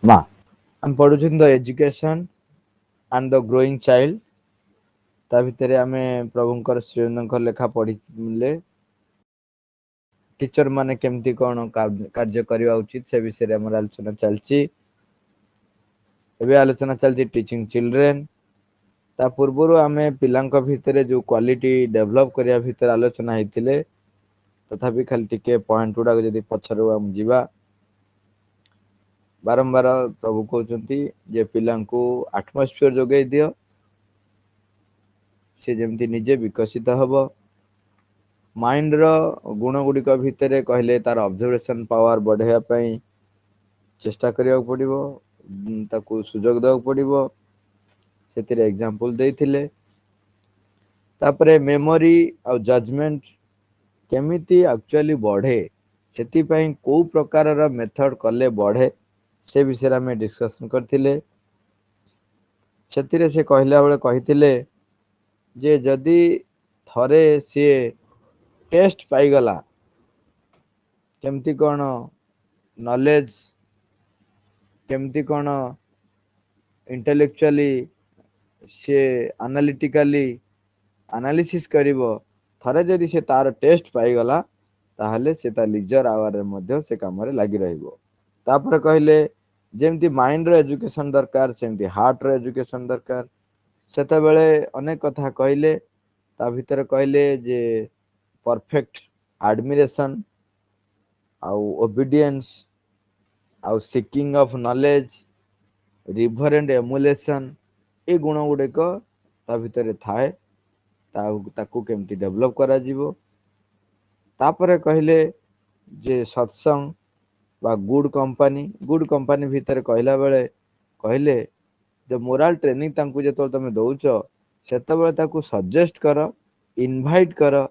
Ma, I'm पढ़ुछन the education and the growing child ता भितर आमे प्रभुंकर श्रीनंकर लेखा पढ़िले टीचर माने केमती कोन कार्य करबा उचित से विषय रे हमर आलोचना चलची। एबे आलोचना चलची टीचिंग चिल्ड्रेन। ता पूर्वरु आमे पिलांक भितरे जो क्वालिटी डेवलप करिया भितर आलोचना हेतिले तथापि खाली टिके पॉइंट गुडा जदी पछरु हम जिबा बारंबार प्रभु कहते जे पिलांको एटमॉस्फेयर जोगे दियो से जेमती निजे विकसित हबो। माइंड रो गुण गुडी का भितरे कहले तार ऑब्जर्वेशन पावर बढ़ाया पई चेष्टा करिया पड़िबो ताकू सुजोग देउ पड़िबो सेतिरे एग्जांपल देथिले। तापरे मेमोरी और जजमेंट केमिति एक्चुअली बढ़े सेति पई को प्रकार रा मेथड कले बढ़े से विषय में डिस्कशन करथिले। सेतिरे से कहला बेले कहिथिले जे जदी थरे सी टेस्ट पाई गला केमती कोन नॉलेज केमती कोन इंटेलेक्चुअली से एनालिटिकली एनालिसिस करिवो थरे जदी से तार टेस्ट पाई गला ताहले से ता लीजर आवर रे मध्ये से काम रे लागि रहइबो। तापर कहले जेमती माइंड रो एजुकेशन दरकार सेमती हार्ट रो एजुकेशन दरकार। सेते बेले अनेक कथा कहले ता भीतर कहले जे परफेक्ट एडमिरेशन आउ ओबीडियंस आउ सीकिंग ऑफ नॉलेज रिवरेंट एमुलेशन ए गुण गुडे को ता भीतर थाए ताकू केमती डेवलप करा जीवो। तापरे कहले जे सत्संग बा गुड कंपनी भीतर कहला बेले कहले जे मोरल ट्रेनिंग तांकू जे तमे दउचो सेते बेले ताकू सजेस्ट करो इनवाइट करो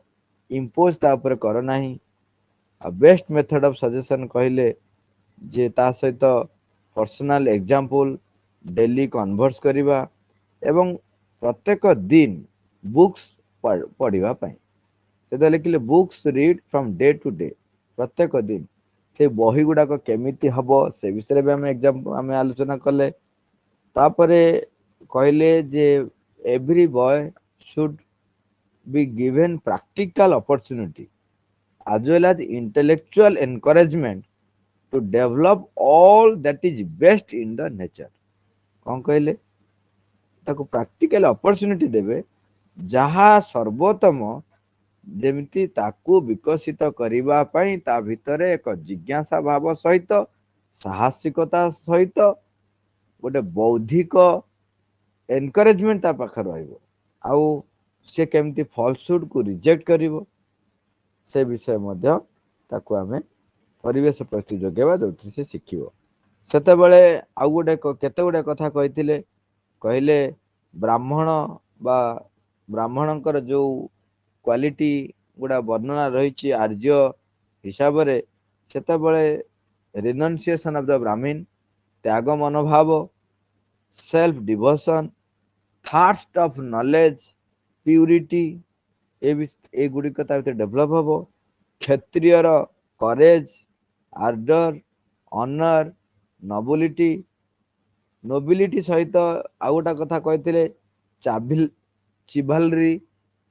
इंपोज ता ऊपर करो नाही। आ बेस्ट मेथड ऑफ सजेशन कहले जे ता सहित पर्सनल एग्जांपल डेली कन्वर्स करिबा एवं प्रत्येक दिन बुक्स पढ़िबा पई से लिखिले books read from day to day प्रत्येक दिन से बही गुडा को केमिति हबो से विषय में हमें आलोचना कले। तापरे कहले जे every boy should be given practical opportunity as well as intellectual encouragement to develop all that is best in the nature। कौन कहले ताको प्रैक्टिकल अपॉर्चुनिटी देबे जहा सर्वोत्तम जेमिति ताकू विकसित करिबा पई ता भितरे एक जिज्ञासा भाव सहित साहसिकता सहित गोटे बौद्धिक एनकरेजमेंट ता पाखर रहइबो आउ से केमती फॉल्सहुड को रिजेक्ट करिवो से विषय मध्य ताकू आमे परिवेश प्रति जोगेबा जोथि से शिखिबो। सेते बेले आउ गोटे केते गोटे कथा कहिथिले कहले ब्राह्मण बा ब्राह्मणकर जो क्वालिटी गुडा वर्णना रही आर्य हिसाब रे सेते बेले रिनंसिएशन ऑफ द ब्राह्मण त्याग मनोभाव self devotion thirst of knowledge purity ए गुडी ता भीतर डेवलप हबो। क्षत्रियर करेज आर्डर ऑनर नोबिलिटी सहित आउ गोटा कथा कहते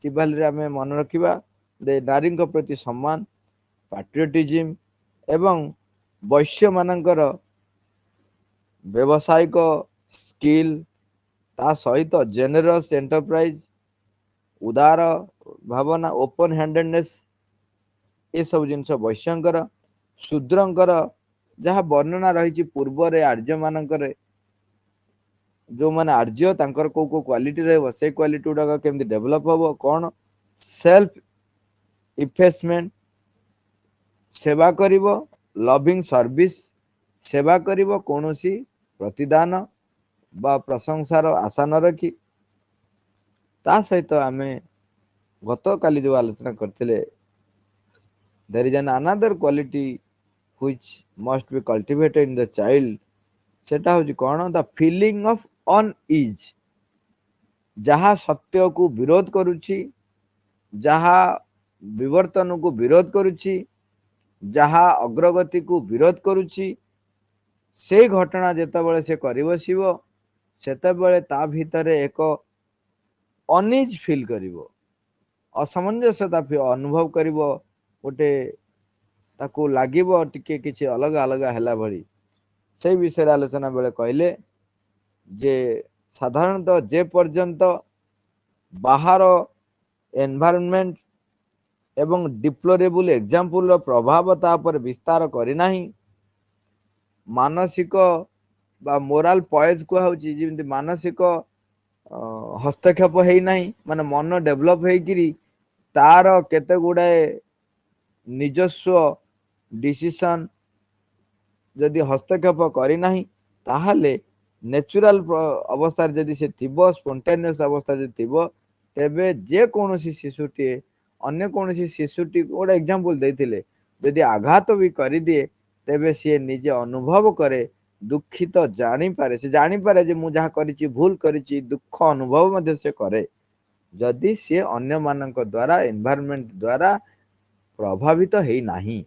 चिभालरी आमे मन रखिबा दे नारी प्रति सम्मान पैट्रियोटिज्म एवं वैश्य मानकर व्यवसायिक स्किल ता सहित जेनरस एंटरप्राइज उदार भावना ओपन हैंडेडनेस ए सब जिनस वैश्यंकर शूद्रंकर जहाँ वर्णना रही पूर्व रे आर्य मानकर जो माने आर्य तांकर को क्वालिटी रहबो से क्वालिटी गुडा केमती डेवलप हबो कौन सेल्फ इफेसमेंट सेवा करिवो लविंग सर्विस सेवा करिवो कोनोसी प्रतिदान बा प्रशंसार आशा न रखी। ता सहित आमे गत काली जो आलोचना करथिले there is an another quality which must be cultivated in the child सेटा होची कोन द फीलिंग ऑफ अनइज जहा सत्य को विरोध करूची जहा विवर्तन को विरोध करूची जहा अग्रगति को विरोध करूची से घटना जेतेबेले से कर बसिबो सेतेबेले ता भितरे एक अनिज फील करिवो, असमंजसता अनुभव करिवो, गोटे ताकू लागिवो टिके किछि अलग अलग हैला भली। से विषय आलोचना बेले कहले जे साधारणतः जे पर्यंत बाहर एनवायरनमेंट एवं डिप्लोरेबल एग्जाम्पल प्रभाव तापर विस्तार करिनाही, मानसिक बा मोराल पॉइज को होची जेमति मानसिक हस्तक्षेप हेई नाही, माने मन डेभलप हेकिरी तार केते गुडाए निजस्व डिसीजन जदि हस्तक्षेप करिनाही ताहले नेचुरल अवस्था जदि से थिबो, स्पोंटेनियस अवस्था जदि थिबो, तेबे जे कोनोसी शिशुटी अन्य कोनोसी शिशुटी गोटे एग्जांपल देथिले जदि आघात भी करि दिए तेबे से निजे अनुभव करे, दुखित जानी पारे, से जानी पारे जे मु जहा करिछि भूल करिछि, दुख अनुभव मध्ये से करे जदि से अन्य मानक द्वारा एनवायरनमेंट द्वारा प्रभावित हेई नाही।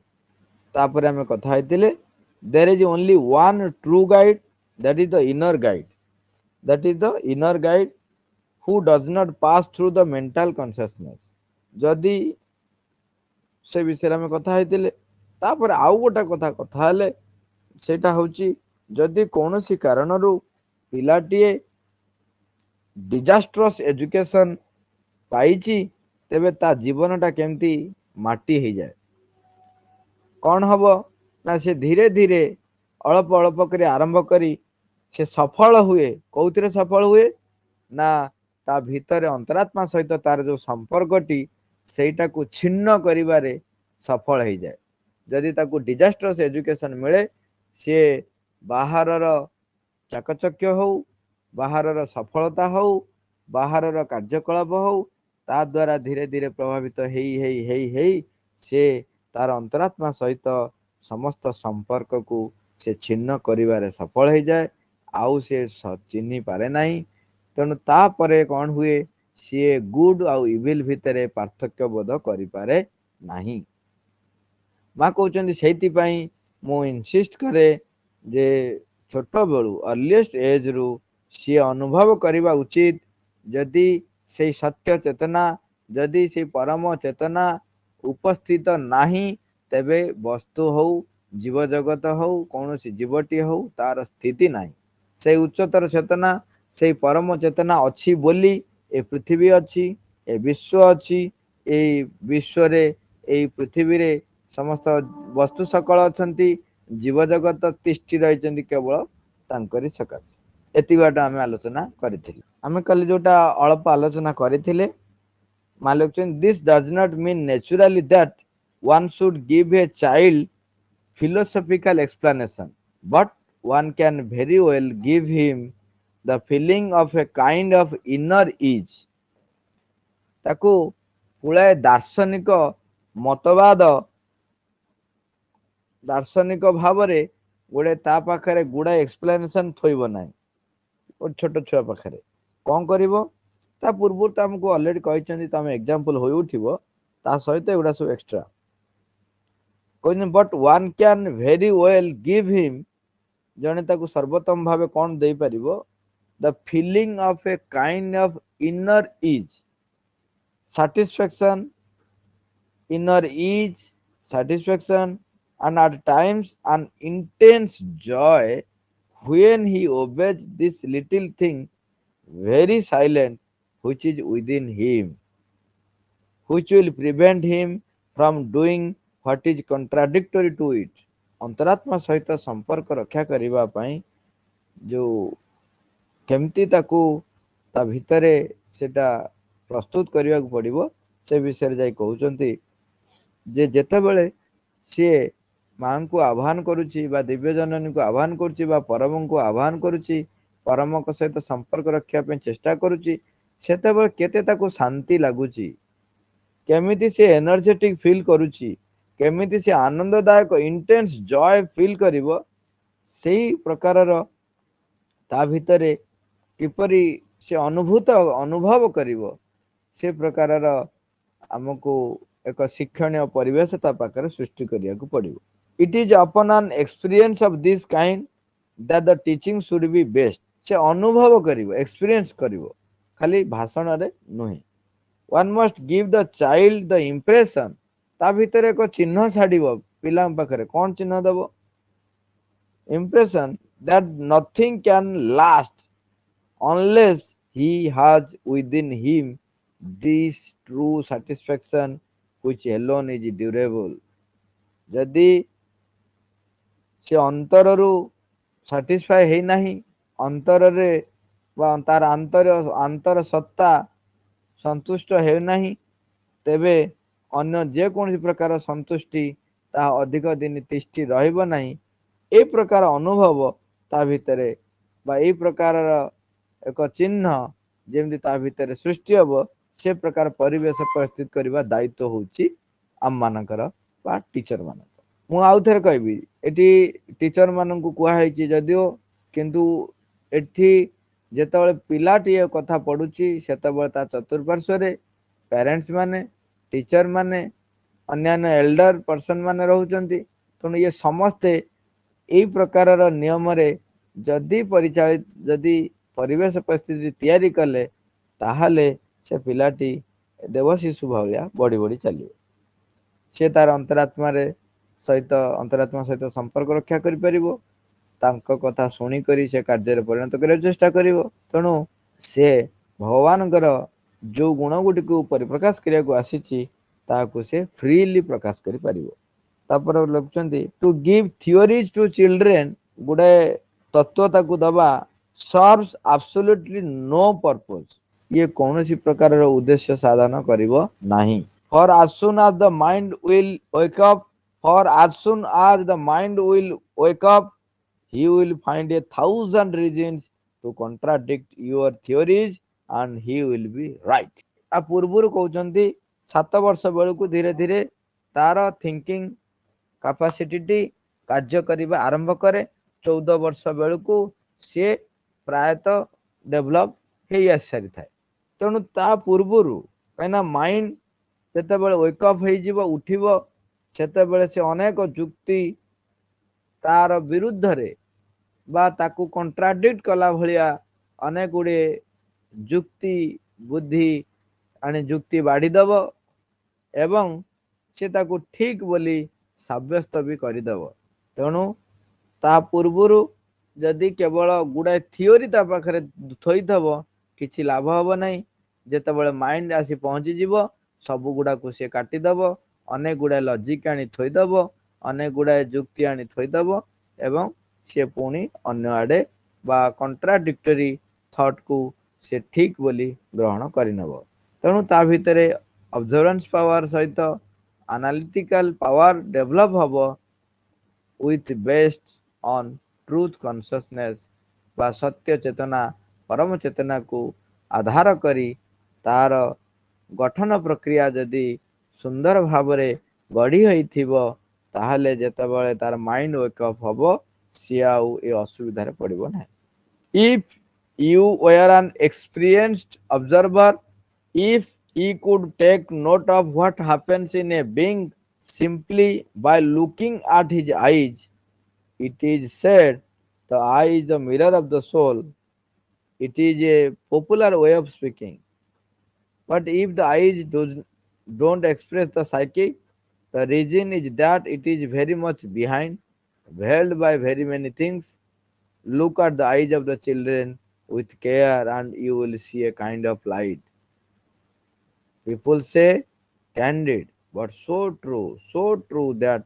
तापर हमें कथा हेतिले there is only one true guide, that is the inner guide, that is the inner guide who does not pass through the mental consciousness. जदि से विषय में कथा हेतिले तापर आउ गोटा कथा कथा हेले सेटा होची जदि कोनोसी कारणरू पिलाटीए डिजास्ट्रस एजुकेशन पाइची तेबे ता जीवनटा केमती माटी हो जाए, कौन हम ना से धीरे धीरे अल्प अल्प कर आरंभ करी से सफल हुए, कौथिरे सफल हुए ना ता भीतर अंतरात्मा सहित तार जो संपर्कटी सेटा को छिन्न करिवारे सफल हो जाए। जदि ताकू डिजास्ट्रस एजुकेशन मिले सी बाहरर चाकचक्य हो, बाहरर सफलता हो, बाहरर कार्यकलाप हो, ता द्वारा धीरे धीरे प्रभावित हेई से तार अंतरात्मा सहित समस्त संपर्क को से छिन्न करिवारे सफल हो जाए, आउ से चिन्ही पारे नाही। तेणु तापरे कौन हुए सी गुड आउ इविल भितरे पार्थक्य बोध करि पारे नाही। माँ कहते से मु इनसिस्ट करे जे छोट बेलू अर्लीस्ट एज रु सी अनुभव करने उचित जदि से सत्य चेतना जदि से परम चेतना उपस्थित नाही तेबे वस्तु हो जीव जगत हो कौन सी जीवटी हो तार स्थिति नाही। से उच्चतर चेतना से परम चेतना अच्छी बोली ए पृथ्वी अच्छी, ए विश्व अच्छी, ए विश्व रे ए पृथ्वी रे समस्त वस्तु सकल अछंती, जीव जगत तिष्ठि रहिचंती केवल तांकरी सकाशे। एति बाट आमे आलोचना करिथिले। आमे कल जोटा अल्प आलोचना करिथिले मालुकचंद this does not mean naturally that one should give a child philosophical explanation, but one can very well give him the feeling of a kind of inner ease। ताकू पुलाए दार्शनिक मतवाद दार्शनिक भाव रे गोटे ता पाखरे गुड़ा एक्सप्लेनेशन थोइब ना छोट छुआ पाखरे कौन करिवो ता पूर्व तो हमको ऑलरेडी कहिसंती तुम एग्जांपल होई उठिवो ता सहित एगुडा सब एक्स्ट्रा कहते but one can very well give him जने ताकू सर्वोत्तम भावे कौन दे परिवो the feeling of a kind of inner ease satisfaction, inner ease, satisfaction, and at times an intense joy when he obeys this little thing very silent which is within him, which will prevent him from doing what is contradictory to it। अंतरात्मा सहित संपर्क रक्षा करबा पई जो केमती ताकू ता भितरे सेटा प्रस्तुत करने को पड़ो से विषय जाई कहउचंती जे जेतेबेले सी माँ को आह्वान करुच्ची बा दिव्य जननी को आह्वान करुच्ची बा परम को आह्वान करुच्ची परम सहित संपर्क रखा चेष्टा करुच्ची सेतेबेले केते ताको शांति लगुची, केमिति से एनर्जेटिक फील करुच्ची, केमिति से आनंददायक इंटेंस जॉय फील करिवो सेही प्रकारर ता भितरे किपरि से अनुभव करिवो से प्रकारर आमको एक शिक्षणीय परिवेश ता पाखरे सृष्टि करिया को पड़िवो। It is upon an experience of this kind that the teaching should be best. से अनुभव करिवो, एक्सपीरियंस करिवो, खाली भाषण रे नुहे. One must give the child the impression, ता भितर एक चिन्ह छाड़िबो पिला पाखरे. कोन चिन्ह दबो? Impression that nothing can last unless he has within him this true satisfaction which alone is durable. जदि से अंतर रु satisfy है नहीं, अंतर रे वा तार अंतर सत्ता संतुष्ट है नहीं, तेबे अन्य जे कौन प्रकार संतुष्टि ता अधिक दिन तिष्ठि रहिबो नहीं. ए प्रकार अनुभव ता भितरे बा ए प्रकार एक चिन्ह जेमती ता भितरे सृष्टि हबो, से प्रकार परिवेश परिस्थित करबा दायित्व होची आम मानकर बा टीचर मान. मु आउ थरे कहबी, एटी टीचर मानन को कुआ हैची जदियो, किंतु एठी जेतबळे पिलाटी ए कथा पढुची सेतबळे ता चतुर्पार्श्व रे पेरेंट्स माने, टीचर माने, अन्यान्य एल्डर पर्सन माने रहउचंती. तेणु ये समस्ते एई प्रकार नियम रे जदि परिचालित, जदि परिवेश परिस्थिति तैयारी कले, ताहाले से पिलाटी देव शिशु भालिया बड़ी बड़ी चलिए. से तार अंतरात्मा रे सहित अंतरात्मा सहित संपर्क रक्षा करि परिबो, तांको कथा सुनी करी से कार्य रे परिणत करे चेष्टा करिवो. तेणु से भगवानकर जो गुण गुडी को परिप्रकाश करिया को आसीची ताकू से फ्रीली प्रकाश करि परिबो. तापर लखुचंती to give theories to children, गुडे तत्व ताकू दबा सर्व्स एब्सोल्युटली नो पर्पस. ये कौनसी प्रकार रो उद्देश्य साधन करिवो नाही. For as soon as the mind will wake up, for as soon as the mind will wake up, he will find 1,000 reasons to contradict your theories and he will be right. आ पूर्वरु कहउचंती 7 वर्ष बेलू धीरे धीरे तार thinking capacity कार्य करिबा आरंभ करे. 14 वर्ष बेलू सी प्रायतः डेभलप हे आसारी थाए. तेणु ता पूर्वरु कहीं माइंड जेतेबेले वेकअप हो जिवो, उठिबो, सेतेबेले से अनेक जुक्ति तार विरुद्ध रे बा ताकू कंट्राडिक्ट कला भलिया अनेक गुडे जुक्ति बुद्धि आनी जुक्ति बाढ़ी दब एवं से ताकू ठीक बोली साब्यस्त भी करदेव. तेणु ता पूर्वरु जदि केवल गुड़ाए थियोरी ता पाखरे थोइथबो किछि लाभ हबो नहीं. जेतेबेले माइंड आसी पहुंची जिवो, सब गुड़ा को सी काटिदब, अनेक गुड़ाए लॉजिक आनी थोइदब, अनेक गुड़ाए जुक्ति आनी थोइदब एवं सी पुणी अन्य आड़े बा कंट्राडिक्टरी थॉट को से ठीक बोली ग्रहण करनब. तेणु ता भितरे ऑब्जर्वेंस पावर सहित एनालिटिकल पावर डेवलप हबो with based on truth consciousness बा सत्य चेतना परम चेतना को आधार करी तार गठन प्रक्रिया जदि सुंदर भावरे गढ़ी होइथिबो, ताहले जेतेबेले तार माइंड वेकअप हबो सी आउ ए असुविधा रे पड़िबो ना. If you were an experienced observer, if he could take note of what happens in a being simply by looking at his eyes, it is said the eye is the mirror of the soul. It is a popular way of speaking. But if the eyes don't express the psyche, the reason is that it is very much behind, veiled by very many things. Look at the eyes of the children with care and you will see a kind of light. People say candid, but so true that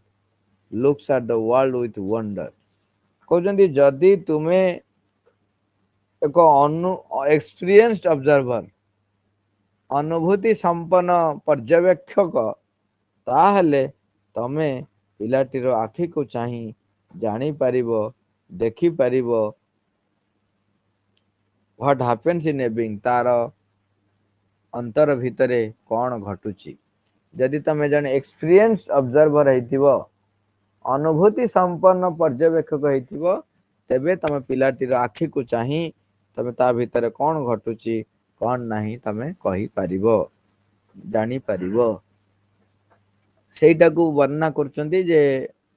looks at the world with wonder. कहते जदि तुम्हें एक experienced observer, अनुभूति संपन्न पर्यवेक्षक, ताहले तमे पिलाटीर आखि को चाही जानी पारिबो, देखि पारिबो what happens in a being, तार अंतर भितरे कौन घटुची. जदि तमे जने एक्सपीरियंस्ड ऑब्जर्वर हेतिबो, अनुभूति संपन्न पर्यवेक्षक हेतिबो, तेबे तमे पिलाटीर आखि को चाही तमे ता भितरे कौन घटुची कौन नहीं तमे कहि पारिबो, जानी पारिबो. सेटा को वर्णना करचंती जे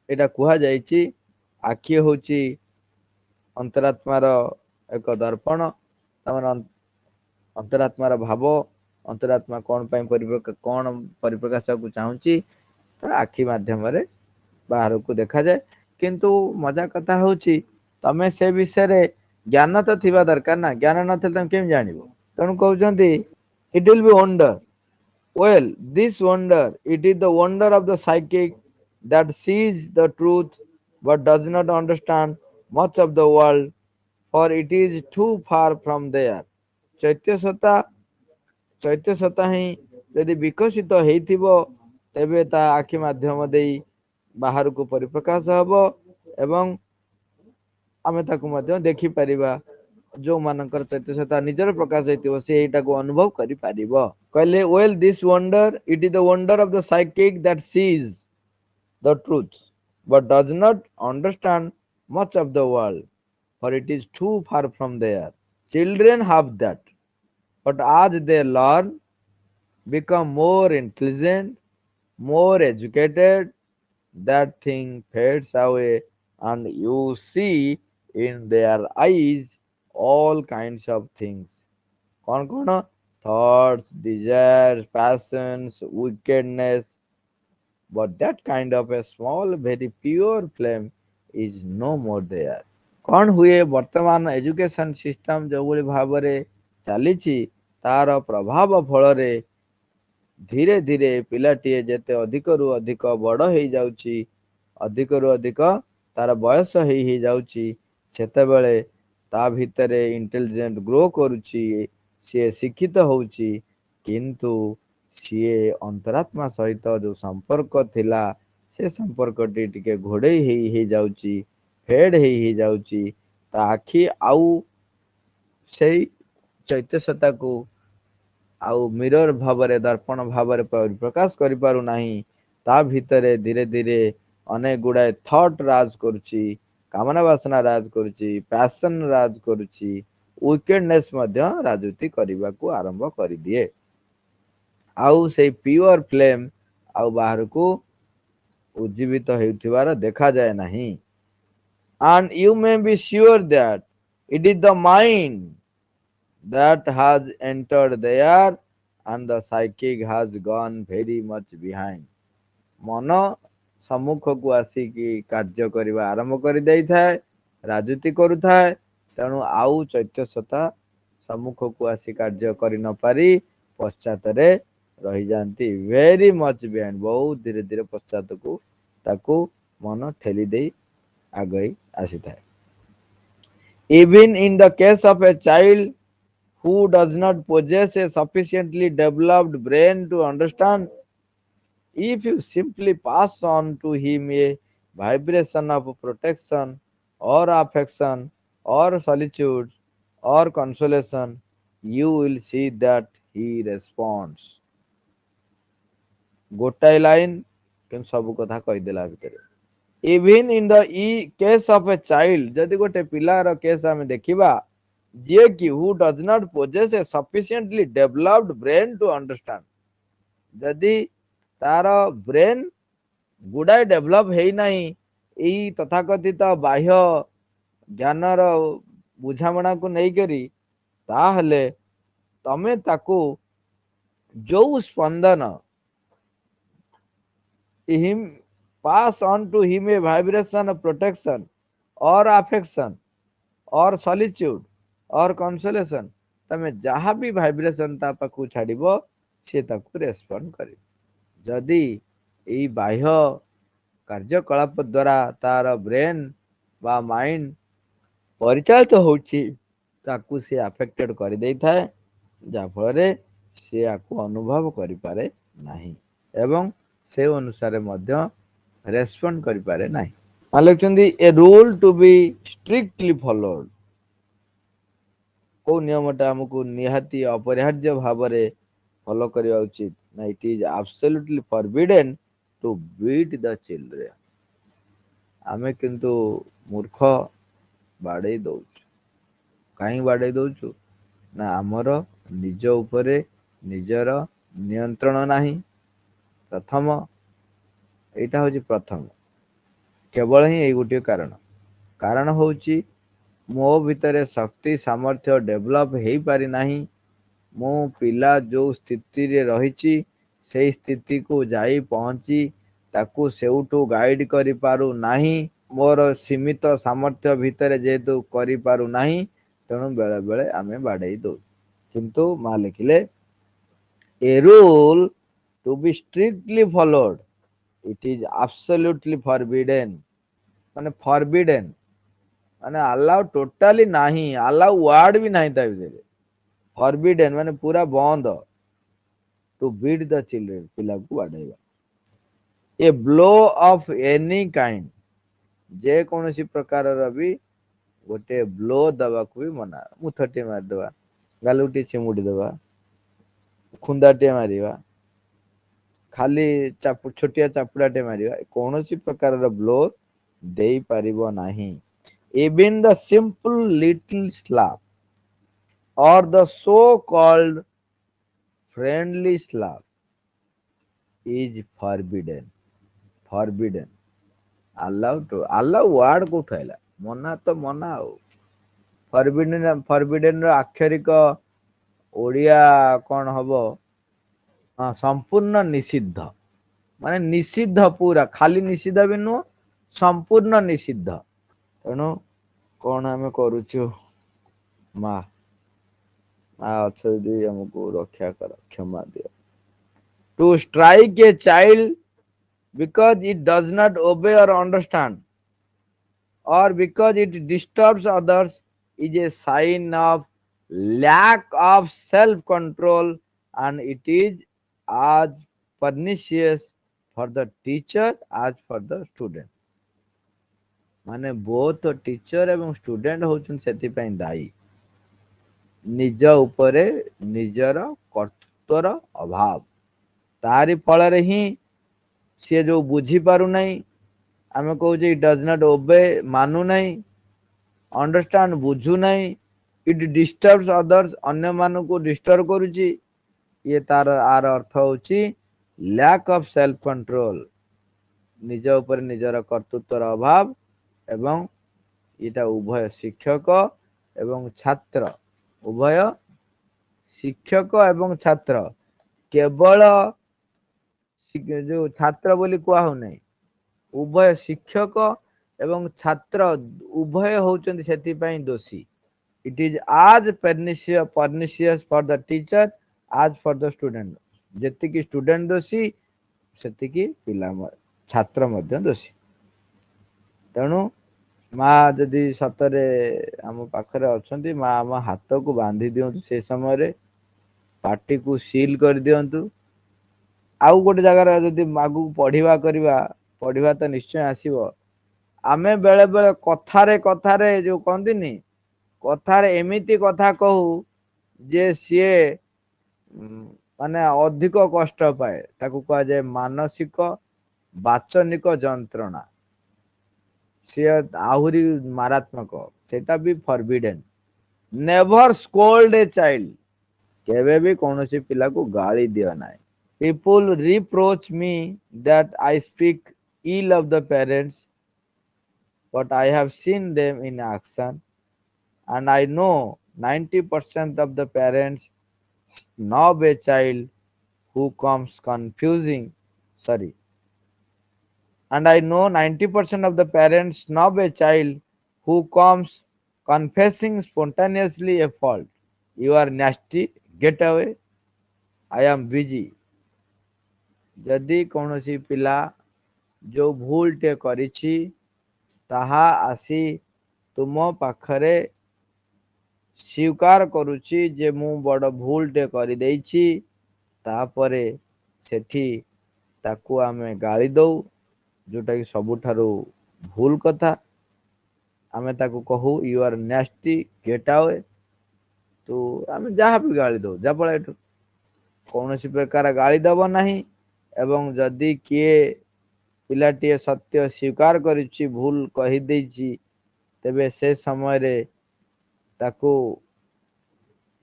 एटा कुहा जायछि आखि होची अंतरात्मार एक दर्पण अंतरात्मार भाव अंतरात्मा कौन परिप्रकाश को चाहूँगी आखि माध्यम बाहर को देखा जाए। किंतु मजा कथा होची तमे से विषय रे ज्ञान तो थिबा दरकार ना, ज्ञान नथिले तमे केम जानिबो। तेणु कहउचंती it will be wonder, well this wonder it is the wonder of the psychic that sees the truth but does not understand much of the world for it is too far from there। चैत्य सत्ता चैत्य सत्ता ही यदि विकसित हेइथिबो तेबे ता आखि माध्यम देई बाहर को परिप्रकाश हबो एवं आमे ताकू मध्य देखि परिबा। जो मानकर चैत्य सत्ता निजर प्रकाश हेइथिबो से एटा को अनुभव करि परिबो। कहले well this wonder it is the wonder of the psychic that sees the truth but does not understand much of the world for it is too far from there। Children have that but as they learn become more intelligent more educated that thing fades away and you see in their eyes all kinds of things। कौन कौन thoughts desires passions wickedness but that kind of a small very pure flame is no more there। कौन हुए वर्तमान education system जो भली भाबरे चलीछि तार प्रभाव फल रे धीरे धीरे पिलाटीए जेते अधिक रु अधिक बड़ हो जाउछि अधिक रु अधिक तार बयस हो जाउछि सेतेबेले ता भितरे इंटेलिजेंट ग्रो करुछि सी शिक्षित होउछि किंतु सी अंतरात्मा सहित जो संपर्क थिला से संपर्क टिके घोड़े हो जाउछि फेड हो जाउछि ता आखि आउ से चैत्य सत्ता को आउ मिरर भावरे दर्पण भावरे प्रकाश करि पारु नाही ता भितरे धीरे धीरे अनेक गुड़ाए थॉट राज करुछि कामना वासना राज करुछि पैशन राज करुछि विकेडनेस मध्य राजनीति करने को आरंभ कर दिए आउ से प्योर फ्लेम आउ बाहर को उज्जीवित होउथिबार देखा जाए नहीं। And you may be sure that it is the mind that has entered there and the psychic has gone very much behind। मन सम्मुख को आसिकी कार्य करने आरंभ कर दे थाए राजनीति करुए तेणु आउ चैत्य सत्ता सम्मुख को आसी कार्य कर न पारी पश्चात रही जाती वेरी मच बिहाइंड बहुत धीरे धीरे पश्चात को ताकू मन ठेली दे आगे आसी थाए। Even in the case of a child who does not possess a sufficiently developed brain to understand, if you simply pass on to him a vibration of protection or affection or solitude or consolation, you will see that he responds। गोटाए line कि सब कथा कहीदेला भितर even in the case of a child जदि गोटे पिलार case आम देखा जे कि who does not possess a sufficiently developed brain to understand जदि तार ब्रेन गुड़ाए डेभलप है नहीं यही तथाकथित बाह्य ज्ञानर बुझामणा को लेकरी ताहले तमे ताकू जो स्पंदन him pass on to him a vibration of protection और अफेक्शन और सॉलिट्यूड और कंसोलेशन तमे जहाँ भी वाइब्रेशन ता पाखु छाड़िबो से ताकू रेस्पॉन्ड करे। जदि यही बाह्य कार्यकलाप द्वारा तार ब्रेन बा माइंड परिचालित होछि ताकू से अफेक्टेड कर दे थाए जाफल से आपको अनुभव करि पारे नाही एवं से अनुसार मध्य रेस्पॉन्ड करि पारे नाही। आलोचंदी a rule to be strictly followed को नियमटा हमको निहाती अपरिहार्य भाव में फॉलो करवा उचित ना it is absolutely forbidden to beat the children. आमे किंतु मूर्ख बाड़े दौचु कहीं बाड़े दौचु ना आमर निज उपरे निजर नियंत्रण नाही। प्रथम एटा हूँ प्रथम केवल ही यही गोटे कारण कारण हूँ ମୋ ଭିତରେ ଶକ୍ତି ସାମର୍ଥ୍ୟ ଡେଭଲପ ହେଇପାରି ନାହିଁ। ମୁଁ ପିଲା ଯୋଉ ସ୍ଥିତିରେ ରହିଛି ସେଇ ସ୍ଥିତିକୁ ଯାଇ ପହଞ୍ଚି ତାକୁ ସେଉଠୁ ଗାଇଡ କରିପାରୁ ନାହିଁ। ମୋର ସୀମିତ ସାମର୍ଥ୍ୟ ଭିତରେ ଯେହେତୁ କରିପାରୁନାହିଁ, ତେଣୁ ବେଳେ ବେଳେ ଆମେ ବାଡେଇ ଦଉ। କିନ୍ତୁ ମା ଲେଖିଲେ a rule to be strictly followed, it is absolutely forbidden. ମାନେ ଫରବିଡେନ୍ ମାନେ ଆଲାଉ ଟୋଟାଲି ନାହିଁ, ଆଲାଉ ୱାର୍ଡ ବି ନାହିଁ ତା ଭିତରେ। ଫରବିଡେନ୍ ମାନେ ପୁରା ବନ୍ଦ। ଟୁ ବିଟ୍ ଦ ଚିଲଡ୍ରେନ୍, ପିଲାକୁ ବାଡେଇବା। ଏ ବ୍ଲୋ ଅଫ୍ ଏନି କାଇଣ୍ଡ, ଯେ କୌଣସି ପ୍ରକାରର ବି ଗୋଟେ ବ୍ଲୋ ଦବାକୁ ବି ମନା। ମୁଥଟେ ମାରିଦବା, ଗାଲକୁ ଟିକେ ଚିମୁଡି ଦବା, ଖୁନ୍ଦାଟିଏ ମାରିବା, ଖାଲି ଛୋଟିଆ ଚାପୁଡାଟେ ମାରିବା, କୌଣସି ପ୍ରକାରର ବ୍ଲୋ ଦେଇପାରିବ ନାହିଁ। Even the simple little slab or the so called friendly slap is forbidden. Forbidden. Allowed to, allow word କୋଉଠୁ ଆଇଲା? ମନା ତ ମନା ଆଉ। ଫରବିଡେନ ର ଆକ୍ଷରିକ ଓଡିଆ କଣ ହବ? ହଁ, ସମ୍ପୂର୍ଣ୍ଣ ନିଷିଦ୍ଧ। ମାନେ ନିଷିଦ୍ଧ, ପୁରା ଖାଲି ନିଷିଦ୍ଧ ବି ନୁହଁ, ସମ୍ପୂର୍ଣ୍ଣ ନିଷିଦ୍ଧ। ତେଣୁ କଣ ଆମେ କରୁଛୁ? ମା ମା ଅଛ ଯଦି ଆମକୁ ରକ୍ଷା କର, କ୍ଷମା ଦିଅ। To strike a child because it does not obey or understand, or because it disturbs others, is a sign of lack of self control, and it is as pernicious for the teacher as for the student. ମାନେ both teacher ଏବଂ student ହଉଛନ୍ତି ସେଥିପାଇଁ ଦାୟୀ। ନିଜ ଉପରେ ନିଜର କର୍ତ୍ତୃତ୍ୱର ଅଭାବ, ତାରି ଫଳରେ ହିଁ ସିଏ ଯୋଉ ବୁଝି ପାରୁନାହିଁ, ଆମେ କହୁଛେ ଇଟ୍ ଡଜ୍ ନଟ୍ ଓବେ, ମାନୁନାହିଁ, ଅଣ୍ଡରଷ୍ଟାଣ୍ଡ ବୁଝୁନାହିଁ, ଇଟ୍ ଡିଷ୍ଟର୍ବs ଅଦର୍ସ, ଅନ୍ୟମାନଙ୍କୁ ଡିଷ୍ଟର୍ବ କରୁଛି। ଇଏ ତାର ଆର ଅର୍ଥ ହଉଛି ଲ୍ୟାକ୍ ଅଫ ସେଲ୍ଫ କଣ୍ଟ୍ରୋଲ, ନିଜ ଉପରେ ନିଜର କର୍ତ୍ତୃତ୍ୱର ଅଭାବ। ଏବଂ ଏଇଟା ଉଭୟ ଶିକ୍ଷକ ଏବଂ ଛାତ୍ର, ଉଭୟ ଶିକ୍ଷକ ଏବଂ ଛାତ୍ର, କେବଳ ଯୋଉ ଛାତ୍ର ବୋଲି କୁହା ହଉନାହିଁ, ଉଭୟ ଶିକ୍ଷକ ଏବଂ ଛାତ୍ର ଉଭୟ ହଉଛନ୍ତି ସେଥିପାଇଁ ଦୋଷୀ। ଇଟ୍ is as pernicious for the teacher as for the student. ଯେତିକି ଷ୍ଟୁଡେଣ୍ଟ ଦୋଷୀ, ସେତିକି ପିଲା ଛାତ୍ର ମଧ୍ୟ ଦୋଷୀ। ତେଣୁ ମା ଯଦି ସତରେ ଆମ ପାଖରେ ଅଛନ୍ତି, ମା ଆମ ହାତକୁ ବାନ୍ଧି ଦିଅନ୍ତୁ, ସେ ସମୟରେ ପାଟିକୁ ସିଲ କରିଦିଅନ୍ତୁ। ଆଉ ଗୋଟେ ଜାଗାରେ ଯଦି ଆଗକୁ ପଢିବା କରିବା, ପଢିବା ତ ନିଶ୍ଚୟ ଆସିବ। ଆମେ ବେଳେ ବେଳେ କଥାରେ କଥାରେ ଯୋଉ କହନ୍ତିନି, କଥାରେ ଏମିତି କଥା କହୁ ଯେ ସିଏ ମାନେ ଅଧିକ କଷ୍ଟ ପାଏ, ତାକୁ କୁହାଯାଏ ମାନସିକ ବାଚନିକ ଯନ୍ତ୍ରଣା। ସିଏ ଆହୁରି ମାରାତ୍ମକ, ସେଟା ବି ଫରବିଡେନ୍। ନେଭର ସ୍କୋଲ୍ଡ ଏ ଚାଇଲ୍ଡ, କେବେ ବି କୌଣସି ପିଲାକୁ ଗାଳି ଦିଅ ନାହିଁ। People reproach me that I speak ill of the parents, but I have seen them in action, and I know 90% of the parents snub a child who comes confusing. Sorry. And I know 90% of the parents snub a child who comes confessing spontaneously a fault. You are nasty, get away, I am busy. ଯଦି କୌଣସି ପିଲା ଯୋଉ ଭୁଲଟେ କରିଛି, ତାହା ଆସି ତୁମ ପାଖରେ ସ୍ୱୀକାର କରୁଛି ଯେ ମୁଁ ବଡ଼ ଭୁଲଟେ କରିଦେଇଛି, ତାପରେ ସେଠି ତାକୁ ଆମେ ଗାଳି ଦଉ, ଯୋଉଟା କି ସବୁଠାରୁ ଭୁଲ କଥା। ଆମେ ତାକୁ କହୁ ୟୁ ଆର୍ ନ୍ୟାଷ୍ଟି, ଗେଟ୍ ଆୱେ, ତୁ ଆମେ ଯାହା ବି ଗାଳି ଦଉ, ଯା ପଳା ଏଠୁ। କୌଣସି ପ୍ରକାର ଗାଳି ଦବ ନାହିଁ। ଏବଂ ଯଦି କିଏ ପିଲାଟିଏ ସତ୍ୟ ସ୍ୱୀକାର କରିଛି, ଭୁଲ କହିଦେଇଛି, ତେବେ ସେ ସମୟରେ ତାକୁ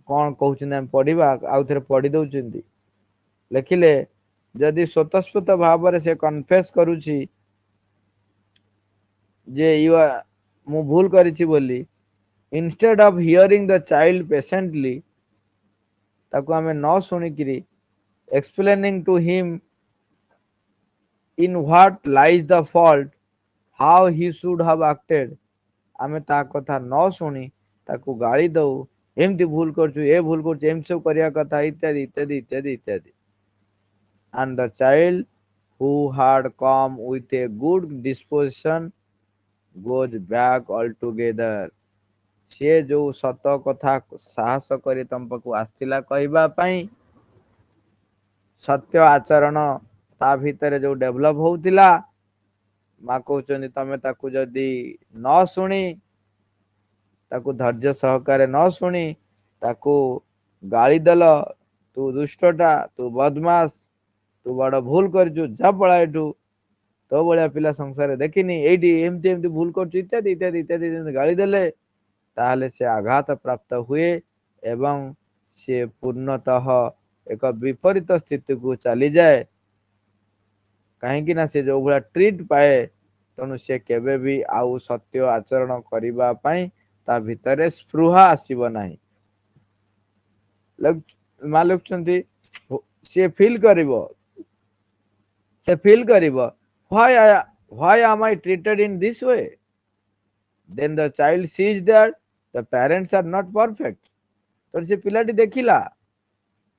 କଣ କହୁଛନ୍ତି ଆମେ ପଢିବା, ଆଉ ଥରେ ପଢି ଦଉଛନ୍ତି। ଲେଖିଲେ ଯଦି ସ୍ୱତଃସ୍ଫୂର୍ତ ଭାବରେ ସେ କନଫେସ୍ କରୁଛି ଯେ ମୁଁ ଭୁଲ କରିଛି ବୋଲି, Instead of hearing the child patiently, ତାକୁ ଆମେ ନ ଶୁଣିକିରି explaining to him in what lies the fault, how he should have acted, ଆମେ ତା କଥା ନ ଶୁଣି ତାକୁ ଗାଳି ଦଉ, ଏମିତି ଭୁଲ କରୁଛୁ, ଏ ଭୁଲ କରୁଛୁ, ଏମିତି ସବୁ କରିବା କଥା, ଇତ୍ୟାଦି ଇତ୍ୟାଦି ଇତ୍ୟାଦି ଇତ୍ୟାଦି। And the child who had come with a good disposition goes back altogether। ସିଏ ଯୋଉ ସତ କଥା ସାହସ କରି ତମ ପାଖକୁ ଆସିଥିଲା କହିବା ପାଇଁ, ସତ୍ୟ ଆଚରଣ ତା ଭିତରେ ଯୋଉ ଡେଭଲପ ହଉଥିଲା, ମା କହୁଛନ୍ତି ତମେ ତାକୁ ଯଦି ନ ଶୁଣି, ତାକୁ ଧୈର୍ଯ୍ୟ ସହକାରେ ନ ଶୁଣି ତାକୁ ଗାଳି ଦେଲ, ତୁ ଦୁଷ୍ଟଟା, ତୁ ବଦମାସ, ତୁ ବଡ ଭୁଲ କରିଛୁ, ଯା ପଳା ଏଠୁ, ତୋ ଭଳିଆ ପିଲା ସଂସାରରେ ଦେଖିନି, ଏଇଠି ଏମିତି ଏମିତି ଭୁଲ କରୁଛୁ, ଇତ୍ୟାଦି ଇତ୍ୟାଦି ଇତ୍ୟାଦି ଗାଳି ଦେଲେ, ତାହେଲେ ସେ ଆଘାତ ପ୍ରାପ୍ତ ହୁଏ ଏବଂ ସେ ପୂର୍ଣ୍ଣତଃ ଏକ ବିପରୀତ ସ୍ଥିତିକୁ ଚାଲିଯାଏ। କାହିଁକି ନା ସେ ଯୋଉ ଭଳିଆ ଟ୍ରିଟ୍ ପାଏ, ତେଣୁ ସେ କେବେ ବି ଆଉ ସତ୍ୟ ଆଚରଣ କରିବା ପାଇଁ ତା ଭିତରେ ସ୍ପୃହା ଆସିବ ନାହିଁ। ମା ଲେଖୁଛନ୍ତି ସିଏ ଫିଲ୍ କରିବ, ସେ ଫିଲ୍ କରିବ why am I treated in this way? Then the child sees that the parents are not perfect। ତ ସେ ପିଲାଟି ଦେଖିଲା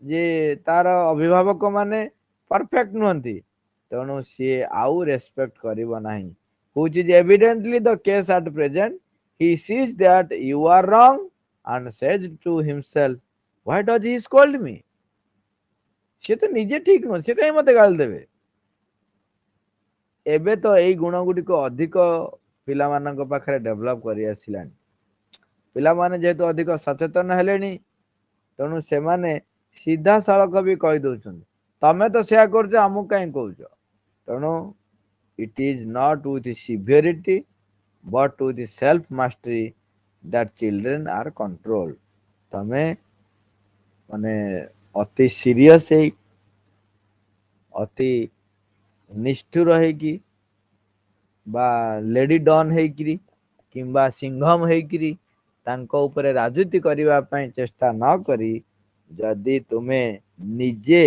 ଯେ ତାର ଅଭିଭାବକ ମାନେ ପରଫେକ୍ଟ ନୁହନ୍ତି, ତେଣୁ ସିଏ ଆଉ ରେସ୍ପେକ୍ଟ କରିବ ନାହିଁ। which is evidently the case at present। he sees that you are wrong and says to himself, why does he scold me? ସେ ତ ନିଜେ ଠିକ ନୁହଁ, ସେ କାହିଁ ମତେ ଗାଳି ଦେବେ। ଏବେ ତ ଏଇ ଗୁଣ ଗୁଡିକ ଅଧିକ ପିଲାମାନଙ୍କ ପାଖରେ ଡେଭଲପ କରି ଆସିଲାଣି। ପିଲାମାନେ ଯେହେତୁ ଅଧିକ ସଚେତନ ହେଲେଣି, ତେଣୁ ସେମାନେ ସିଧାସଳଖ ବି କହି ଦଉଛନ୍ତି, ତମେ ତ ସେୟା କରୁଛ, ଆମକୁ କାହିଁ କହୁଛ। ତେଣୁ it is not with severity but with self mastery that children are controlled। ତମେ ମାନେ ଅତି ସିରିୟସ ହେଇ, ଅତି ନିଷ୍ଠୁର ହେଇକି ବା ଲେଡି ଡନ୍ ହେଇକିରି କିମ୍ବା ସିଂଘମ ହେଇକିରି ତାଙ୍କ ଉପରେ ରାଜୁତି କରିବା ପାଇଁ ଚେଷ୍ଟା ନ କରି, ଯଦି ତୁମେ ନିଜେ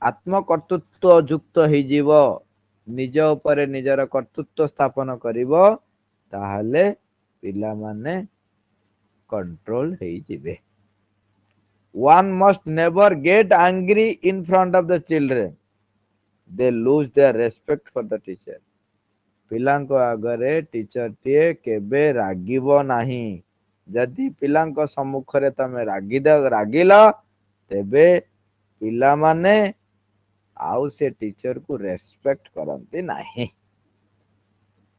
ଆତ୍ମକର୍ତ୍ତୃତ୍ୱ ଯୁକ୍ତ ହେଇଯିବ, ନିଜ ଉପରେ ନିଜର କର୍ତ୍ତୃତ୍ୱ ସ୍ଥାପନ କରିବ, ତାହେଲେ ପିଲାମାନେ କଣ୍ଟ୍ରୋଲ ହେଇଯିବେ। one must never get angry in front of the children। they lose their respect for the teacher। ପିଲାଙ୍କ ଆଗରେ ଟିଚରଟିଏ କେବେ ରାଗିବ ନାହିଁ। ଯଦି ପିଲାଙ୍କ ସମ୍ମୁଖରେ ତମେ ରାଗିଲ, ତେବେ ପିଲାମାନେ ଆଉ ସେ ଟିଚରକୁ ରେସ୍ପେକ୍ଟ କରନ୍ତି ନାହିଁ।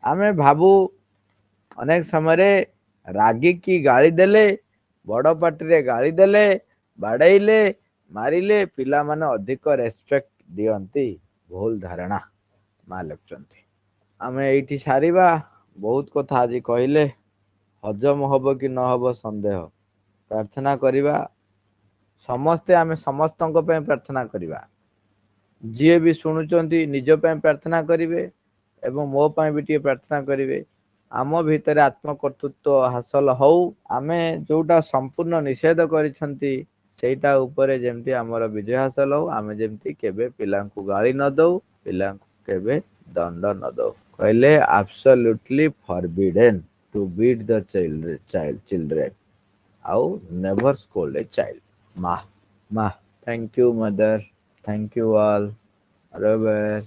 ଆମେ ଭାବୁ ଅନେକ ସମୟରେ ରାଗିକି ଗାଳି ଦେଲେ, ବଡ ପାଟିରେ ଗାଳି ଦେଲେ, ବାଡେଇଲେ, ମାରିଲେ ପିଲାମାନେ ଅଧିକ ରେସ୍ପେକ୍ଟ ଦିଅନ୍ତି। ଭୁଲ ଧାରଣା, ମା ଲେଖୁଛନ୍ତି। ଆମେ ଏଇଠି ସାରିବା। ବହୁତ କଥା ଆଜି କହିଲେ, ହଜମ ହବ କି ନହବ ସନ୍ଦେହ। ପ୍ରାର୍ଥନା କରିବା, ସମସ୍ତେ ଆମେ ସମସ୍ତଙ୍କ ପାଇଁ ପ୍ରାର୍ଥନା କରିବା। ଯିଏ ବି ଶୁଣୁଛନ୍ତି ନିଜ ପାଇଁ ପ୍ରାର୍ଥନା କରିବେ ଏବଂ ମୋ ପାଇଁ ବି ଟିକେ ପ୍ରାର୍ଥନା କରିବେ। ଆମ ଭିତରେ ଆତ୍ମକର୍ତ୍ତୃତ୍ୱ ହାସଲ ହଉ, ଆମେ ଯୋଉଟା ସମ୍ପୂର୍ଣ୍ଣ ନିଷେଧ କରିଛନ୍ତି ସେଇଟା ଉପରେ ଯେମିତି ଆମର ବିଜୟ ହାସଲ ହଉ। ଆମେ ଯେମିତି କେବେ ପିଲାଙ୍କୁ ଗାଳି ନ ଦଉ, ପିଲାଙ୍କୁ କେବେ ଦଣ୍ଡ ନ ଦଉ। କହିଲେ absolutely forbidden to beat the children ଆଉ never scold a child। ମା, thank you mother, thank you all। Robert।